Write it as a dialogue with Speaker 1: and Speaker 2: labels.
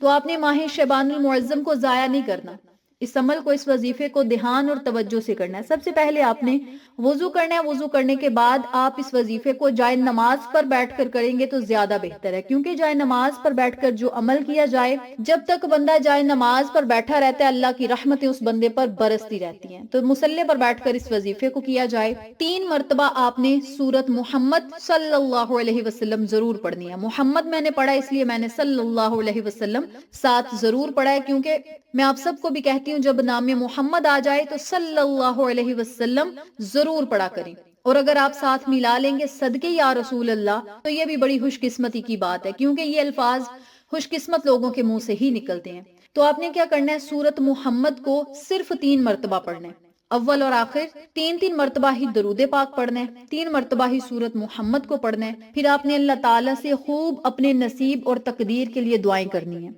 Speaker 1: تو آپ نے ماہ شعبان المعظم کو ضائع نہیں کرنا، اس عمل کو، اس وظیفے کو دھیان اور توجہ سے کرنا ہے۔ سب سے پہلے آپ نے وضو کرنا ہے، وضو کرنے کے بعد آپ اس وظیفے کو جائے نماز پر بیٹھ کر کریں گے تو زیادہ بہتر ہے، کیونکہ جائے نماز پر بیٹھ کر جو عمل کیا جائے، جب تک بندہ جائے نماز پر بیٹھا رہتا ہے اللہ کی رحمتیں اس بندے پر برستی رہتی ہیں۔ تو مصلی پر بیٹھ کر اس وظیفے کو کیا جائے۔ 3 مرتبہ آپ نے سورت محمد صلی اللہ علیہ وسلم ضرور پڑھنی ہے۔ محمد میں نے پڑھا اس لیے میں نے صلی اللہ علیہ وسلم ساتھ ضرور پڑھا ہے، کیونکہ میں آپ سب کو بھی کہتی ہوں جب نام محمد آ جائے تو صلی اللہ علیہ وسلم ضرور پڑھا کریں، اور اگر آپ ساتھ ملا لیں گے صدقے یا رسول اللہ تو یہ بھی بڑی خوش قسمتی کی بات ہے، کیونکہ یہ الفاظ خوش قسمت لوگوں کے منہ سے ہی نکلتے ہیں۔ تو آپ نے کیا کرنا ہے، سورت محمد کو صرف 3 مرتبہ پڑھنا ہے، اول اور آخر 3 مرتبہ ہی درود پاک پڑھنا ہے، 3 مرتبہ ہی سورت محمد کو پڑھنا ہے۔ پھر آپ نے اللہ تعالیٰ سے خوب اپنے نصیب اور تقدیر کے لیے دعائیں کرنی ہیں۔